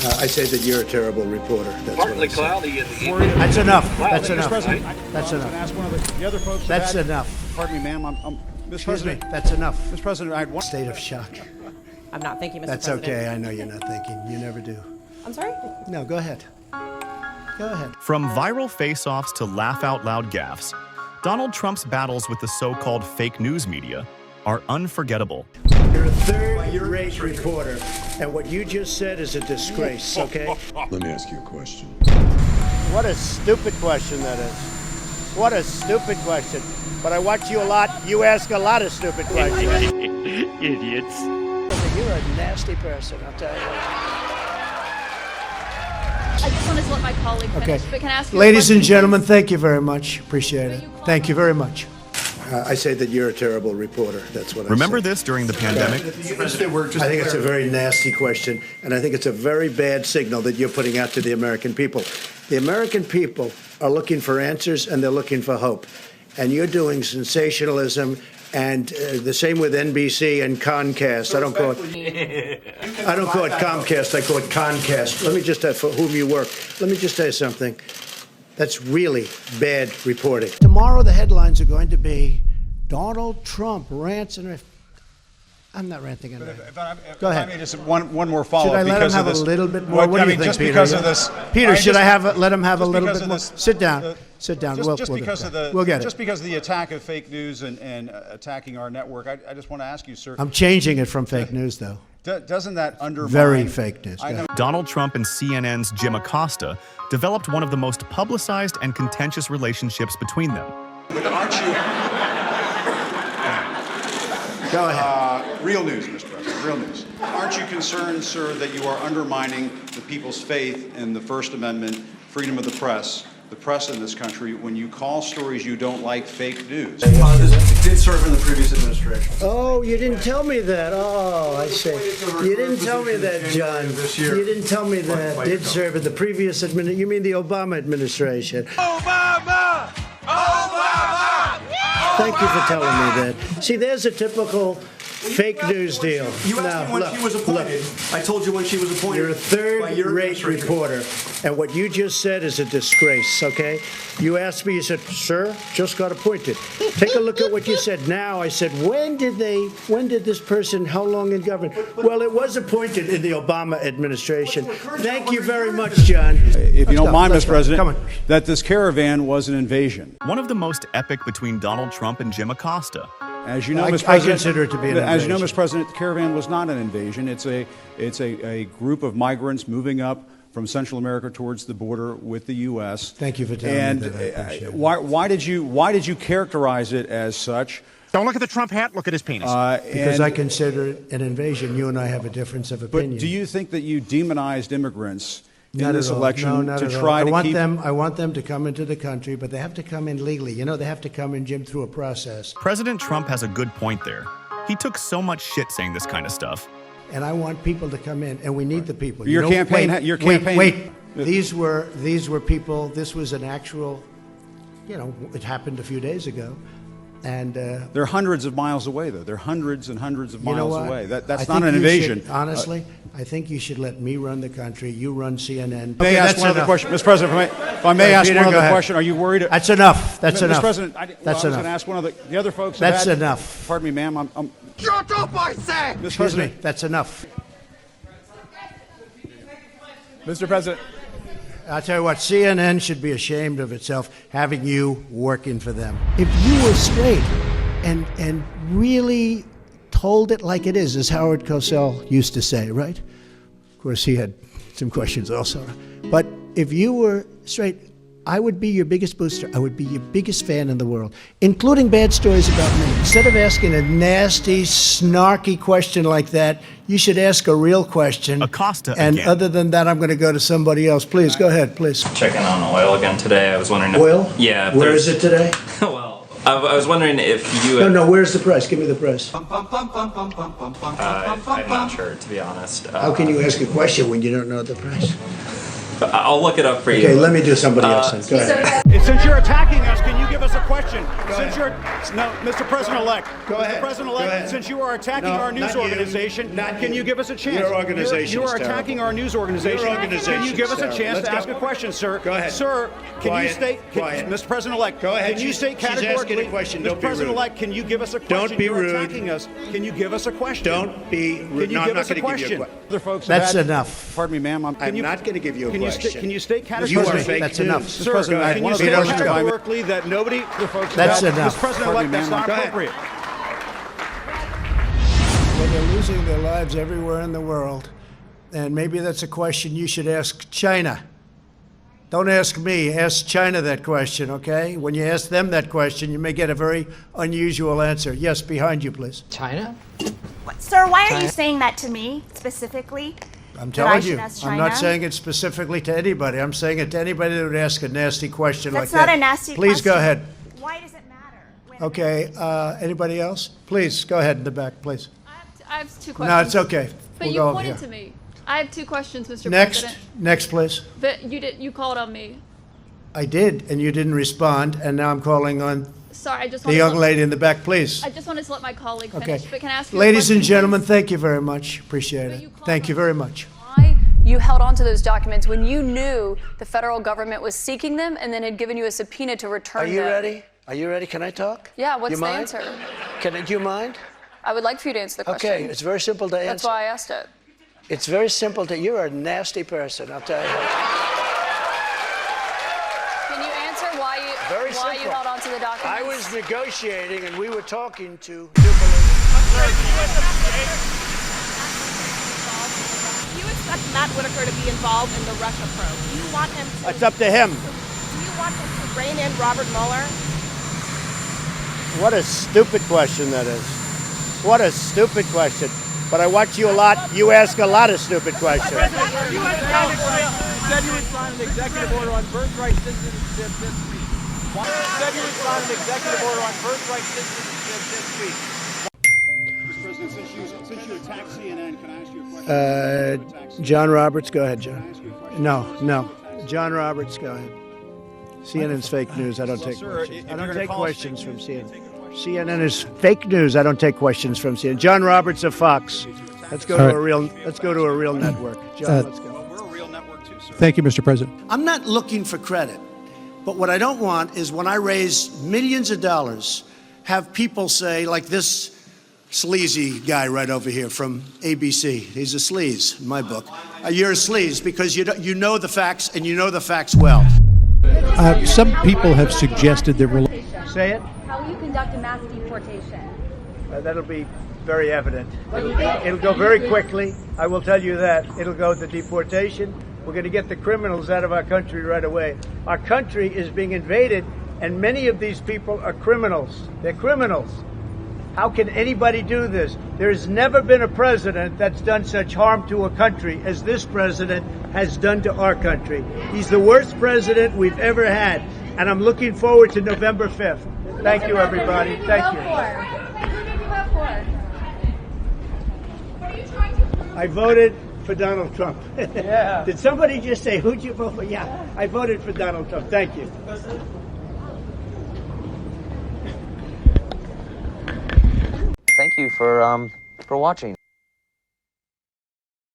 I say that you're a terrible reporter. That's Partly what I cloudy in the say. evening. That's enough. That's Mr. enough. President, That's I was enough. going to ask one of the other folks. That's enough. Pardon me, ma'am. Mr. Excuse President, me. That's enough. Mr. President, I had one State of shock. I'm not thinking, Mr. That's President. okay. I know you're not thinking. You never do. I'm sorry? No, go ahead. Go ahead. From viral face-offs to laugh-out-loud gaffes, Donald Trump's battles with the so-called fake news media are unforgettable. You're a third-rate reporter, and what you just said is a disgrace, okay? Let me ask you a question. What a stupid question that is. What a stupid question. But I watch you a lot. You ask a lot of stupid questions. Idiots. You're a nasty person, I'll tell you. I just wanted to let my colleague finish, Okay. but can I ask you a Ladies and question, gentlemen, please? thank you very much. Appreciate it. Thank you very much. I say that you're a terrible reporter. That's what I Remember say. this during the pandemic? I think it's a very nasty question, and I think it's a very bad signal that you're putting out to the American people. The American people are looking for answers, and they're looking for hope. And you're doing sensationalism, and the same with NBC and Comcast. I don't call it Comcast. I call it Concast. Let me just for whom you work. Let me just tell you something. That's really bad reporting. Tomorrow the headlines are going to be Donald Trump rants and... I'm not ranting on that. Go ahead. I mean, just one more follow-up. Should I let him have a little bit more? What do you think, just Peter? because of this, Peter, should I let him have a little because bit of more? this- Sit down. Sit down. Just We'll because get of it. the We'll get just it. because of the attack of fake news and attacking our network, I just want to ask you, sir. I'm changing it from fake news, though. Doesn't that undermine Very fake news. I Go know. ahead. Donald Trump and CNN's Jim Acosta developed one of the most publicized and contentious relationships between them. But aren't you? Go ahead. Real news, Mr. President. Real news. Aren't you concerned, sir, that you are undermining the people's faith in the First Amendment, freedom of the press in this country, when you call stories you don't like fake news? This did serve in the previous administration. Oh, you didn't tell me that. Oh, I see. You didn't tell me that, John. You didn't tell me that. Did serve in the previous administration. You mean the Obama administration? Obama! Obama! Thank you for telling me that. See, there's a typical fake news deal. You asked me when she was appointed. I told you when she was appointed. You're a third-rate reporter, and what you just said is a disgrace, okay? You asked me, you said, sir, just got appointed. Take a look at what you said now. I said, when did this person, how long in government? Well, it was appointed in the Obama administration. Thank you very much, John. If you don't mind, Let's Mr. go. President, Come on. that this caravan was an invasion. One of the most epic between Donald Trump and Jim Acosta. As you know, I Mr. President, consider it to be an As you know, invasion. Mr. President, the caravan was not an invasion. It's a group of migrants moving up from Central America towards the border with the U.S. Thank you for telling me that. I appreciate it. Why did you characterize it as such? Don't look at the Trump hat. Look at his penis. Because I consider it an invasion. You and I have a difference of opinion. But do you think that you demonized immigrants in Not this at all. election No, not to at all. try to keep? I want them to come into the country, but they have to come in legally. You know, they have to come in, Jim, through a process. President Trump has a good point there. He took so much shit saying this kind of stuff. And I want people to come in, and we need the people. Your campaign. Wait. These were people. This was an actual. You know, it happened a few days ago, and They're hundreds of miles away, though. They're hundreds and hundreds of you know miles what? away. I That's think not an you invasion. should, honestly, I think you should let me run the country. You run CNN. May I ask one other question, Mr. President? If I may ask Peter, one go other ahead. question, are you worried? That's enough. That's Mr. enough. President, I That's was going enough. to ask one of the other folks. have That's had- enough. Pardon me, ma'am. I'm Shut up, I say! Mr. Excuse President. me. That's enough. Mr. President. I'll tell you what, CNN should be ashamed of itself having you working for them. If you were straight and really told it like it is, as Howard Cosell used to say, right? Of course, he had some questions also. But if you were straight, I would be your biggest booster. I would be your biggest fan in the world, including bad stories about me. Instead of asking a nasty, snarky question like that, you should ask a real question. Acosta And again. other than that, I'm going to go to somebody else. Please, go ahead, please. Checking on oil again today. I was wondering if... Oil? Yeah. if Where there's- is it today? Well, I was wondering if you... No, where's the price? Give me the price. I'm not sure, to be honest. How can you ask a question when you don't know the price? I'll look it up for you. Okay, let me do somebody else then. Go ahead. Since you're attacking us, can you give us a question? Go Since ahead. Mr. President-elect. Go ahead. Mr. President-elect, Go ahead. since you are attacking No, our news not you. organization, Not can you. you give us a chance? Your organization You is are attacking terrible. our news organization. Your organization Can you give us a is chance terrible. to Let's ask a go. question, sir? Go ahead. Sir, can Quiet. you state, Quiet. Mr. President-elect, Go ahead. can you state She's asking categorically, a question. Mr. Don't be rude. President-elect, can you give us a question? Don't be You're rude. attacking us. Can you give us a question? Don't be rude. Can you No, I'm give not us a going to give you a question? question. Other folks That's have had- enough. Pardon me, ma'am. I'm not going to give you a Can you question. state You are categorically? fake That's news. enough. Sir, Go can you ahead. state Peter, let's go. categorically that nobody... That's enough. Mr. President-elect, that's not Go ahead. appropriate. Well, they're losing their lives everywhere in the world. And maybe that's a question you should ask China. Don't ask me. Ask China that question, okay? When you ask them that question, you may get a very unusual answer. Yes, behind you, please. China? Sir, why are you saying that to me specifically? I'm That I telling should you. ask I'm not China? saying it specifically to anybody. I'm saying it to anybody that would ask a nasty question That's like that. not a nasty Please go question. ahead. Why does it matter? Okay. Anybody else? Please go ahead in the back, please. I have two questions. No, it's okay. But We'll you go over pointed here. to me. I have two questions, Mr. Next. President. Next, please. But you called on me. I did, and you didn't respond, and now I'm calling on Sorry, I just the wanted young to lady in the back, please. I just wanted to let my colleague finish. Okay. But can I ask you a Ladies and question, gentlemen, please? thank you very much. Appreciate But it. you called Thank you on very me. much. Why you held on to those documents when you knew the federal government was seeking them and then had given you a subpoena to return Are you them? ready? Are you ready? Can I talk? Yeah, what's You the mind? answer? Do you mind? I would like for you to answer the question. Okay, it's very simple to answer. That's why I asked it. It's very simple to. You're a nasty person, I'll tell you. Can you answer why Very you simple. held on to the documents? I was negotiating, and we were talking to. Do you expect Matt Whitaker to be involved in the Russia probe? Do you want him to? It's up to him. Do you want him to rein in Robert Mueller? What a stupid question that is. What a stupid question. But I watch you a lot. You ask a lot of stupid questions. You said you would sign an executive order on birthright citizenship this week. You said you would sign an executive order on birthright citizenship this week. Mr. President, since you attacked CNN, can I ask you a question? John Roberts, go ahead, John. No. John Roberts, go ahead. CNN's fake news. I don't take questions. I don't take questions from CNN. CNN is fake news. I don't take questions from CNN. John Roberts of Fox. Let's go to a real. Let's go to a real network. John, let's go. We're a real network too, sir. Thank you, Mr. President. I'm not looking for credit, but what I don't want is when I raise millions of dollars, have people say like this sleazy guy right over here from ABC. He's a sleaze in my book. You're a sleaze because you know the facts and you know the facts well. Some people have suggested that. Say it. How will you conduct a mass deportation? That'll be very evident. It'll go very quickly. I will tell you that. It'll go to deportation. We're going to get the criminals out of our country right away. Our country is being invaded, and many of these people are criminals. They're criminals. How can anybody do this? There's never been a president that's done such harm to a country as this president has done to our country. He's the worst president we've ever had, and I'm looking forward to November 5th. Thank you, everybody. Thank you. Who did you vote for? I voted for Donald Trump. Yeah. Did somebody just say, who'd you vote for? Yeah, I voted for Donald Trump. Thank you. Thank you for watching.